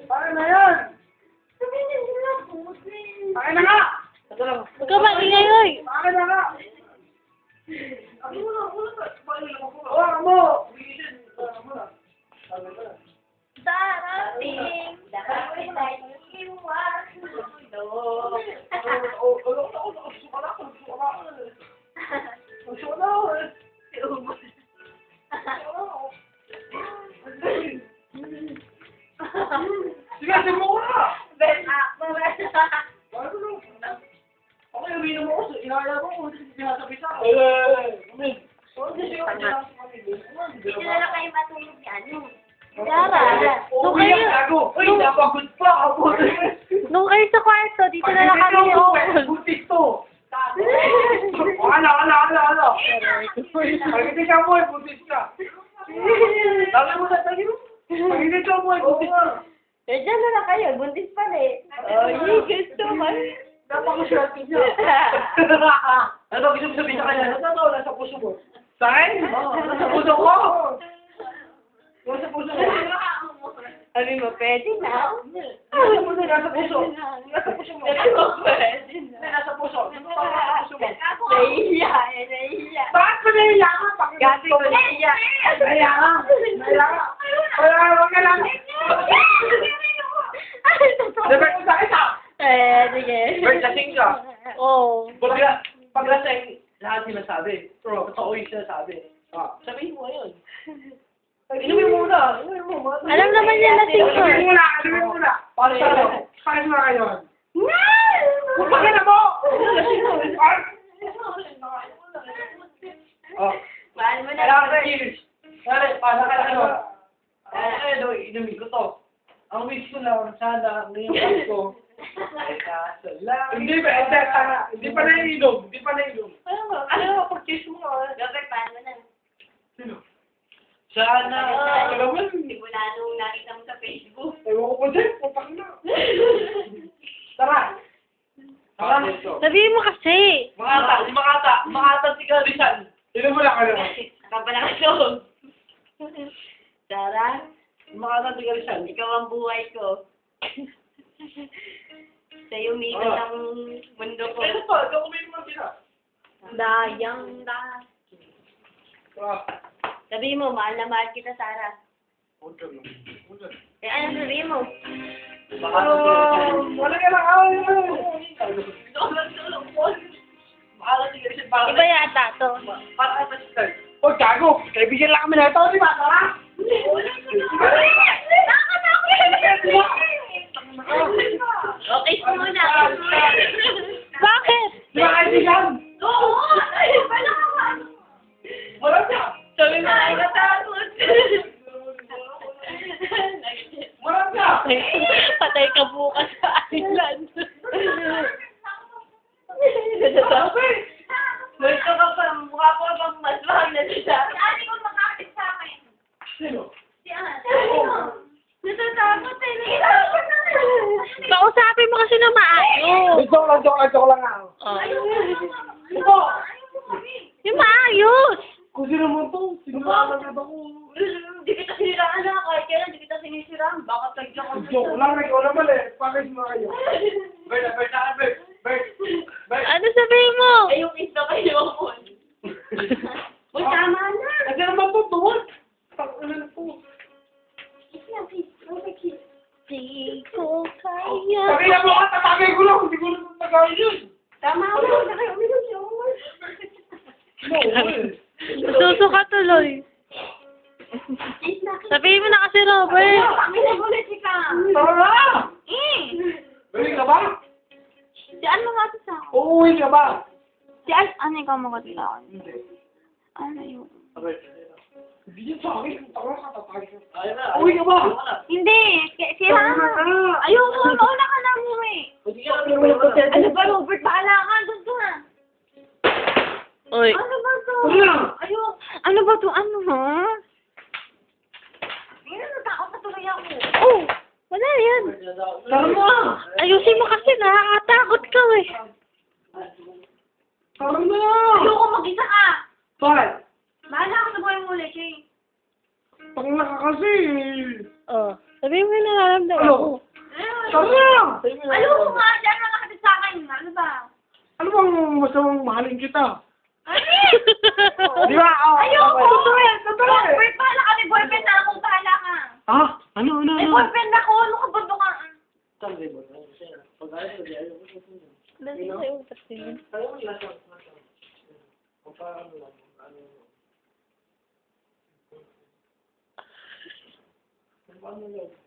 Paano na yan? Paano na nga? Huwag ka maingay, oy. Paano na nga? Hawakan mo! Darating, darating iwan. Sige, sige mo ko na! Ben, ako Ako yung uminom ako, inaya mo kung sinasabi sa akin. Dito na lang kayo matulog ni ano. Yara, Uy, ang gago! Uy, napagod pa ako! nung kayo sa kwarto, dito na lang kami yung... Butis to! Ala! Pag-hindi ka mo, butis ka! Dali mo na, dali mo! Pag-hindi ka mo, butis ka! Eh, dyan na lang kayo. Buntis pa eh. Ay, gusto mo. Napaka-shorty niya! Ano gusto mo sabihin sa kanya? Nasa puso mo? Saan? Nasa puso ko! Nasa puso mo? Sabi mo, pwede na. Nasa puso, nasa puso! Nasa puso mo! Pwede na. Nasa puso! Nasa puso mo! Nahihiya eh, nahihiya. Bakit ko naiiyak ka? Gabi ko nahihiya. Naiiyak ka? Naiiyak ka? Wag ka lang! Dapat mo sa isa! Sige. Bert, lasing ka. Oo. Pag lasing, lahat sinasabi. Pero, totoo yung sinasabi. Sabihin mo yun. Inumin mo muna. Alam naman niya lasing ko. Inumin mo muna. Paano mo ngayon? Pagkakita na mo! Lasing mo. Mahal mo na. Kailangan na cheers. Dali, para ka lang ano. Inumin ko to. Ang wish ko lang, sana ngayong wish ko. Hindi pa naiinom. Ano nga, pag-kiss mo nga. Robert, paano na? Sino? Sana, alam mo, Simula nung nakita mo sa Facebook. ewan ko pa dyan, putak na. Tara. Sabihin mo kasi. Makata, si Kalisan. Sino mo lang ka naman? Nakapala ka doon. Sarah, Makata, si Kalisan. ikaw ang buhay ko. Sa'yo umikot ang mundo ko. Ito pa, ikaw kumain mo sila. Dayang da. Sabihin mo, mahal na mahal kita, Sarah. Eh, ano sabihin mo? Wala ka lang. Iba yata to. Oh, gago! Kaibigan lang kami na ito, di ba? Tara! Okay, muna. Bakit? Di ba kaibigan? Oo! Wala ka ba? Wala ka! Sabi mo, ay matakot. Wala ka! Patay ka bukas sa island. Gusto ka pa, mukha ko bang mas mahal na siya. Si Ani ko makakit sa akin. Sino? Si Ani. Natatakot eh. Natatakot na. Kausapin mo kasi na maayos. Joke lang ako. Oh. Sino? Yung maayos. Kung sino mo to, sinungalan na ako. Hindi kita siniraan na. Kahit kailan, hindi kita sinisiraan. Baka tagyan ka. Joke lang, ikaw naman eh. Pakis mo kayo. Bert. Ano sabihin mo? Eh, yung isa kayo mo. Uy, tama na. Kasi naman po, tuwag. Takunan po. Di ko kaya. Pakila mo ka, tatagay ko lang. Hindi ko lang tatagay yun. Tama na. Huwag na kayo uminom siya. Susuka tuloy. Sabihin mo na kasi, Robert. Kami na ulit si Kang. Tara! Balik ka ba? Si An mo nga sa akin. Uuwi ka ba? Si An, ano ikaw mo sa akin? Hindi. Ano yun? Hindi yan sa akin. Tara ka, tatagay ka. Uuwi ka ba? Hindi. Kailangan. Ayoko, mauna ka na mo eh. Ano ba, Robert? Bahala ka. Doon ka na. Oy. Ano ba to? Ayun. Ano ba to? Ano ha? Hindi na natakot na tuloy ako. Oh, wala yan. Tara mo! Ayusin mo kasi, nakakatakot ka eh. Tara mo! Ayoko mag-isa ka. Bakit? Bahala ka sa buhay mo ulit, Shay. Pangla ka kasi. Oh. Sabihin mo yung nararamdaman Ano? mo. Tara! Ayoko nga, dyan lang nakatid sa akin. Ano ba? Ano bang masamang mahalin kita? Ano? Di ba? Ayoko! Totoo eh! Totoo eh! Boyfriend pala kami, boyfriend na ako, bahala ka. Ah? Ano? May boyfriend ako, ano ka ba ka? Dali sa'yo, kasi. Paano lang?